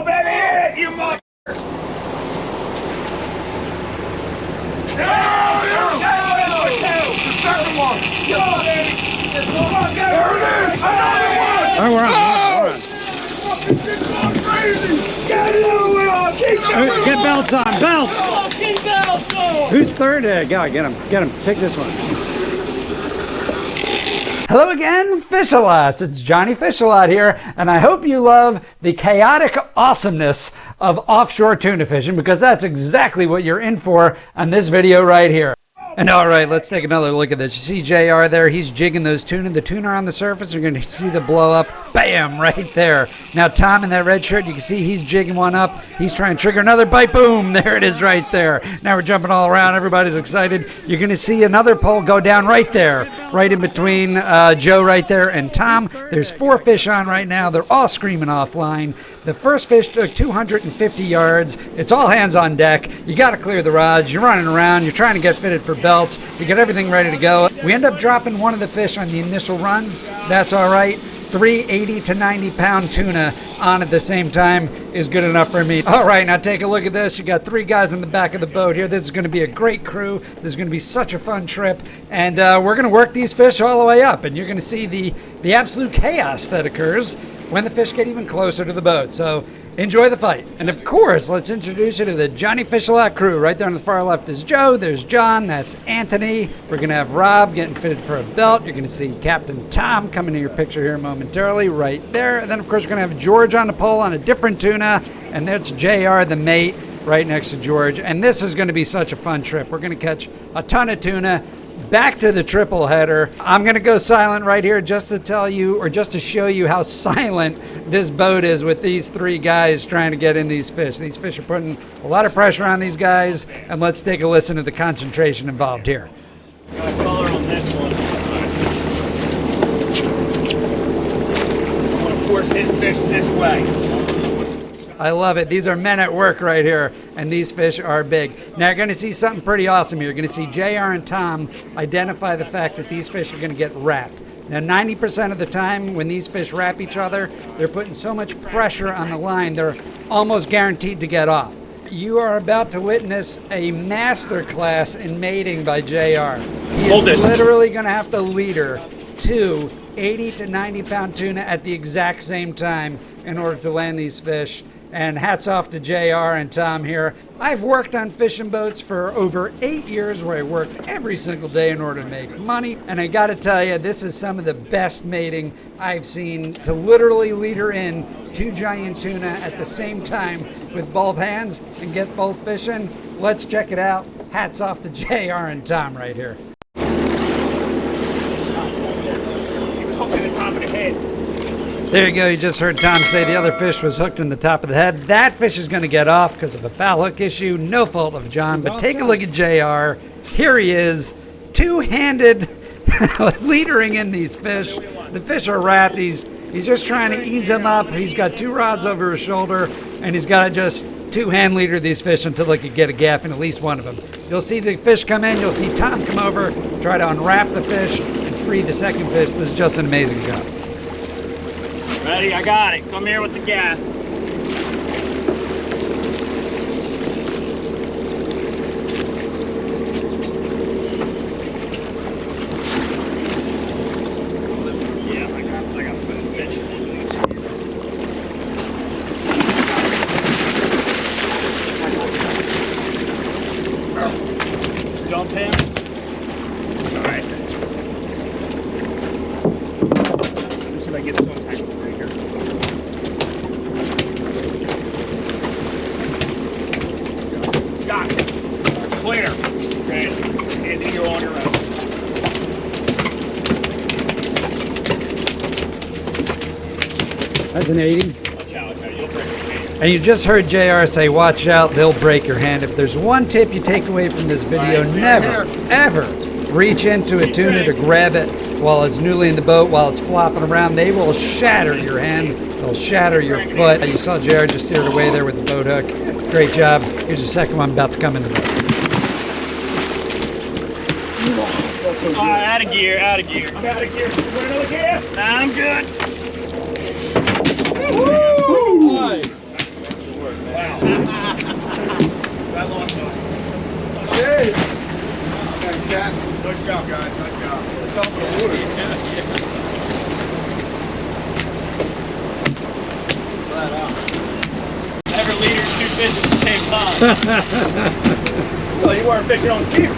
go, baby! Hit it, you mother! The second one! Go, baby! There it is! Another one! Oh, we're on. Crazy! Get it over! Get belts on, belts! Fucking belts on! Who's third? Go, get him. Pick this one. Hello again, Fish-a-lots. It's Johnny Fish-a-lot here, and I hope you love the chaotic awesomeness of offshore tuna fishing, because that's exactly what you're in for on this video right here. And all right, let's take another look at this. You see JR there, he's jigging those tuna. The tuna are on the surface, you're going to see the blow up, bam, right there. Now Tom in that red shirt, you can see he's jigging one up. He's trying to trigger another bite, boom, there it is right there. Now we're jumping all around, everybody's excited. You're going to see another pole go down right there, right in between Joe right there and Tom. There's 4 fish on right now. They're all screaming offline. The first fish took 250 yards. It's all hands on deck. You got to clear the rods. You're running around. You're trying to get fitted for belts. We got everything ready to go. We end up dropping one of the fish on the initial runs. That's all right. 3 80 to 90 pound tuna on at the same time is good enough for me. All right, now take a look at this. You got 3 guys in the back of the boat here. This is going to be a great crew. This is going to be such a fun trip, and we're going to work these fish all the way up, and you're going to see the absolute chaos that occurs when the fish get even closer to the boat. So enjoy the fight. And of course, let's introduce you to the Johnny Fish-a-lot crew. Right there on the far left is Joe, there's John, that's Anthony. We're gonna have Rob getting fitted for a belt. You're gonna see Captain Tom coming to your picture here momentarily, right there. And then of course, we're gonna have George on the pole on a different tuna, and that's JR, the mate, right next to George. And this is gonna be such a fun trip. We're gonna catch a ton of tuna. Back to the triple header. I'm going to go silent right here just to tell you, or just to show you how silent this boat is with these 3 guys trying to get in these fish. These fish are putting a lot of pressure on these guys, and let's take a listen to the concentration involved here. Got a color on this one. I'm going to force his fish this way. I love it. These are men at work right here, and these fish are big. Now you're going to see something pretty awesome here. You're going to see JR and Tom identify the fact that these fish are going to get wrapped. Now 90% of the time when these fish wrap each other, they're putting so much pressure on the line, they're almost guaranteed to get off. You are about to witness a masterclass in mating by JR. He is literally going to have to leader 2 80 to 90 pound tuna at the exact same time in order to land these fish. And hats off to JR and Tom here. I've worked on fishing boats for over 8 years, where I worked every single day in order to make money. And I gotta tell you, this is some of the best mating I've seen, to literally leader in 2 giant tuna at the same time with both hands and get both fishing. Let's check it out. Hats off to JR and Tom right here. He was hooking the top of the head. There you go. You just heard Tom say the other fish was hooked in the top of the head. That fish is going to get off because of a foul hook issue. No fault of John, but take a look at JR. Here he is, 2-handed leadering in these fish. The fish are wrapped. He's just trying to ease them up. He's got 2 rods over his shoulder, and he's got to just 2-hand leader these fish until they could get a gaff in at least one of them. You'll see the fish come in. You'll see Tom come over, try to unwrap the fish and free the second fish. This is just an amazing job. Ready? I got it. Come here with the gas. Yeah, I got to put a fish in these here. Dump him. All right. Let's see if I get this one tangled. Got it. Clear. Okay. Anthony, you're on your own. That's an 80. Watch out, you'll break your hand. And you just heard JR say, watch out, they'll break your hand. If there's one tip you take away from this video, never, ever reach into a tuna to grab it while it's newly in the boat, while it's flopping around. They will shatter your hand. They'll shatter your foot. You saw JR just steered away there with the boat hook. Great job. Here's the second one about to come in the boat. Out of gear, out of gear. I'm out of gear. You want another gear? I'm good. Woo-hoo! That long one. Hey! Nice cat. Nice job, guys. Nice job. Top of the water. Never leaders two fish at the same time. Well, you weren't fishing on cue.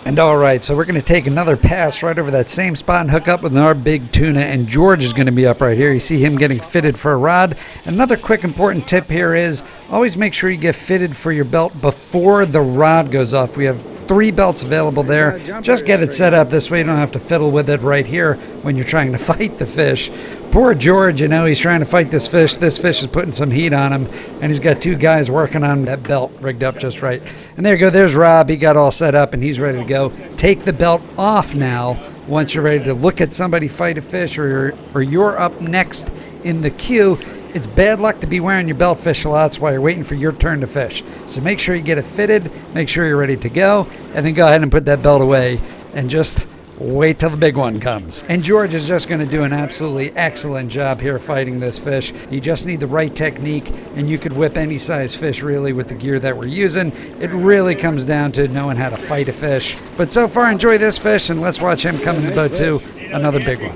And all right, so we're going to take another pass right over that same spot and hook up with our big tuna, and George is going to be up right here. You see him getting fitted for a rod. Another quick important tip here is always make sure you get fitted for your belt before the rod goes off. We have 3 belts available there. Just get it set up. This way you don't have to fiddle with it right here when you're trying to fight the fish. Poor George, you know, he's trying to fight this fish. This fish is putting some heat on him, and he's got 2 guys working on that belt rigged up just right. And there you go. There's Rob. He got all set up, and he's ready to go. Take the belt off now once you're ready to look at somebody fight a fish, or you're up next in the queue. It's bad luck to be wearing your belt fish a lot while you're waiting for your turn to fish. So make sure you get it fitted, make sure you're ready to go, and then go ahead and put that belt away and just wait till the big one comes. And George is just going to do an absolutely excellent job here fighting this fish. You just need the right technique, and you could whip any size fish really with the gear that we're using. It really comes down to knowing how to fight a fish. But so far, enjoy this fish, and let's watch him come in the boat too. Another big one.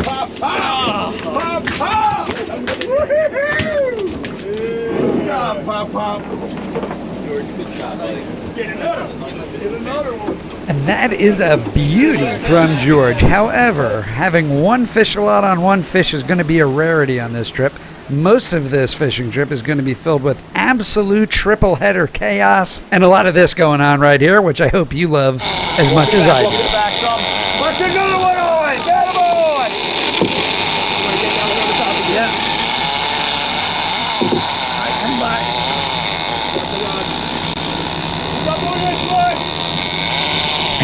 Pop, pop! Pop, pop! Woo-hoo-hoo! Good job, Pop, pop. George, good job, buddy. Get another one. And that is a beauty from George. However, having one fish a lot on one fish is going to be a rarity on this trip. Most of this fishing trip is going to be filled with absolute triple header chaos, and a lot of this going on right here, which I hope you love as much as I do. Watch another one on! Get him on! Yeah. Come back. Come on this way!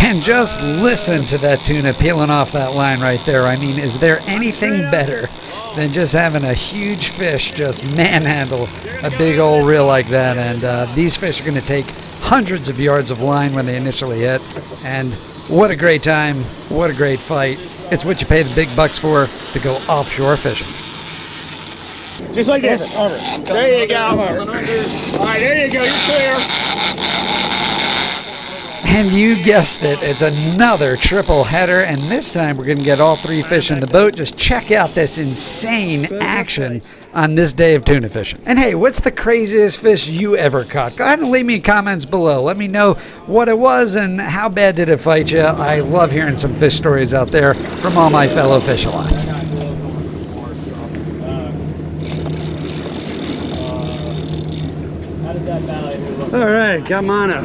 And just listen to that tuna peeling off that line right there. I mean, is there anything better than just having a huge fish just manhandle a big old reel like that? And these fish are going to take hundreds of yards of line when they initially hit. And what a great time. What a great fight. It's what you pay the big bucks for to go offshore fishing. Just like this. Over. There you go. All right, there you go. You're clear. And you guessed it, it's another triple header, and this time we're going to get all 3 fish in the boat. Just check out this insane action on this day of tuna fishing. And hey, what's the craziest fish you ever caught? Go ahead and leave me comments below. Let me know what it was and how bad did it fight you. I love hearing some fish stories out there from all my fellow fish-a-lots. All right, got mono.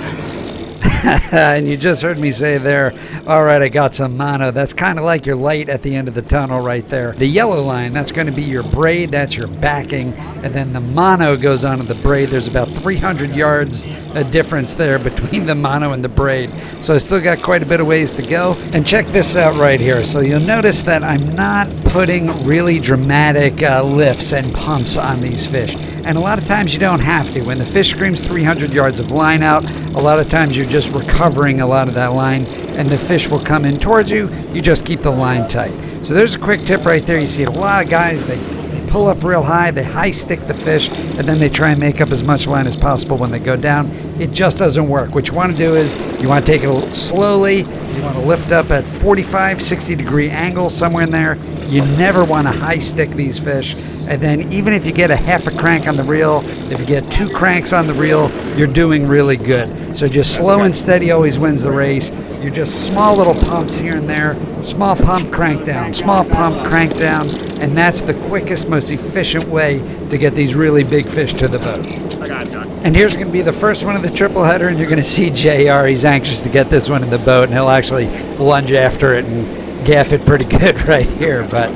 And you just heard me say there, all right, I got some mono. That's kind of like your light at the end of the tunnel right there. The yellow line, that's going to be your braid, that's your backing, and then the mono goes onto the braid. There's about 300 yards a difference there between the mono and the braid. So I still got quite a bit of ways to go. And check this out right here. So you'll notice that I'm not putting really dramatic lifts and pumps on these fish. And a lot of times you don't have to. When the fish screams 300 yards of line out, a lot of times you're just recovering a lot of that line, and the fish will come in towards you. You just keep the line tight. So there's a quick tip right there. You see a lot of guys, they pull up real high, they high stick the fish, and then they try and make up as much line as possible when they go down. It just doesn't work. What you want to do is you want to take it a little slowly. You want to lift up at 45, 60 degree angle, somewhere in there. You never want to high stick these fish. And then even if you get a half a crank on the reel, if you get 2 cranks on the reel, you're doing really good. So just slow and steady always wins the race. You're just small little pumps here and there. Small pump, crank down. Small pump, crank down. And that's the quickest, most efficient way to get these really big fish to the boat. I got it done. And here's going to be the first one of the triple header, and you're going to see JR. He's anxious to get this one in the boat, and he'll actually lunge after it and gaff it pretty good right here. But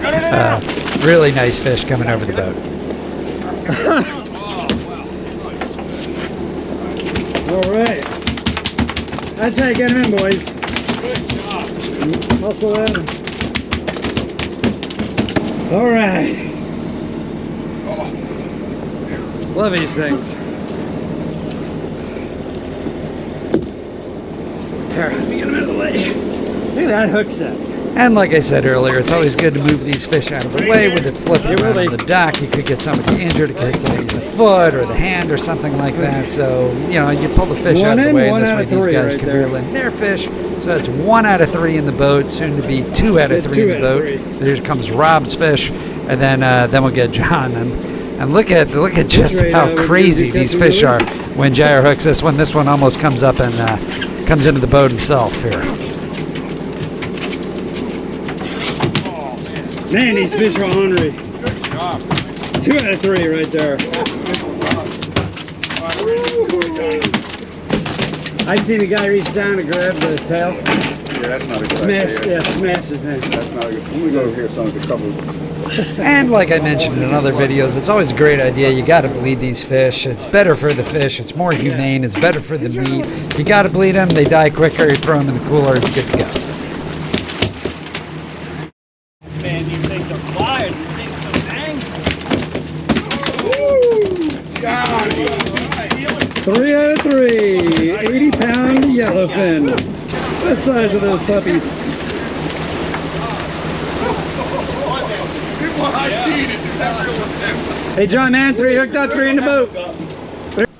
really nice fish coming over the boat. All right. That's how you get them in, boys. Good job. Muscle in. All right. Love these things. There, let me get them out of the way. Look at that hook set. And like I said earlier, it's always good to move these fish out of the way. With it flipping around on the dock, you could get somebody injured, it could hit somebody in the foot or the hand or something like that. So, you know, you pull the fish out of the way, and this way these guys can reel in their fish. So it's 1 out of 3 in the boat, soon to be 2 out of 3 in the boat. Here comes Rob's fish, and then we'll get John. And look at just how crazy these fish are when Jair hooks this one. This one almost comes up and comes into the boat himself here. Man, these fish are ornery. 2 out of 3 right there. I seen the guy reach down to grab the tail. Yeah, that's not a good Smash, idea. yeah, smash his hand. That's not a good. Let me go over here so I can cover. And like I mentioned in other videos, it's always a great idea. You got to bleed these fish. It's better for the fish. It's more humane. It's better for the meat. You got to bleed them. They die quicker. You throw them in the cooler. You're good to go. Man, you think they're flying. You think so angry. 3 out of 3. 80-pound yellowfin. What the size of those puppies? Hey, John, man, 3 hooked up, 3 in the boat.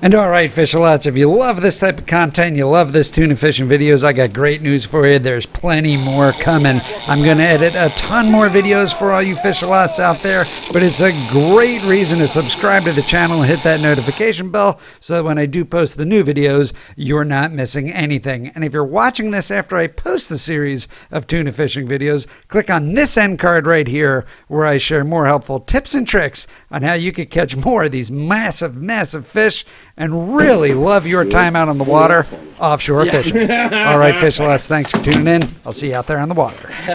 And all right, fish-a-lots, if you love this type of content, you love this tuna fishing videos, I got great news for you. There's plenty more coming. I'm going to edit a ton more videos for all you fish-a-lots out there, but it's a great reason to subscribe to the channel and hit that notification bell so that when I do post the new videos, you're not missing anything. And if you're watching this after I post the series of tuna fishing videos, click on this end card right here where I share more helpful tips and tricks on how you could catch more of these massive, massive fish and really love your time out on the water offshore fishing. All right, fish-a-lots, thanks for tuning in. I'll see you out there on the water.